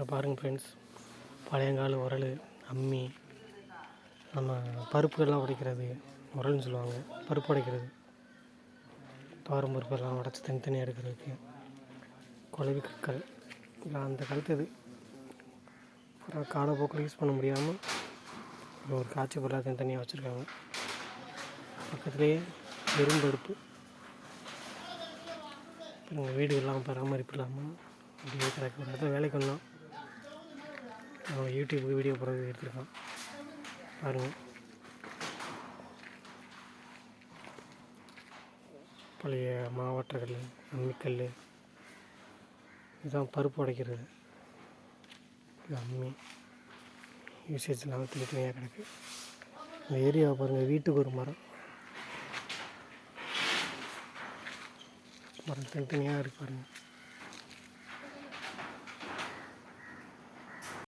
இதில் பாருங்கள் ஃப்ரெண்ட்ஸ், பழையங்கால உரல், அம்மி, நம்ம பருப்புகள்லாம் உடைக்கிறது உரல்னு சொல்லுவாங்க. பருப்பு உடைக்கிறது, துவரம் பருப்பெல்லாம் உடச்சி தனித்தனியாக எடுக்கிறதுக்கு குழவி கற்கள் இல்லை அந்த காலத்து இது. அப்புறம் காலப்போக்கில் யூஸ் பண்ண முடியாமல் ஒரு காட்சி பொருளாக தனித்தனியாக வச்சுருக்காங்க. பக்கத்துலேயே வெறும்படுப்பு. எங்கள் வீடுகள்லாம் பராமரிப்பு இல்லாமல் அப்படியே கிடக்கு. ஒரு இடத்துல வேலைக்கு வந்தோம், அவன் யூடியூப்புக்கு வீடியோ போடுறது எடுத்துருக்கான் பாருங்கள். பழைய மாவாட்டக்கல், அம்மிக்கல், இதுதான் பருப்பு உடைக்கிறது. இது அம்மி. யூசேஜ் இல்லாமல் தனித்தனியாக கிடக்கு. இந்த ஏரியாவை பாருங்கள், வீட்டுக்கு ஒரு மரம் தனித்தனியாக இருக்குது பாருங்கள்.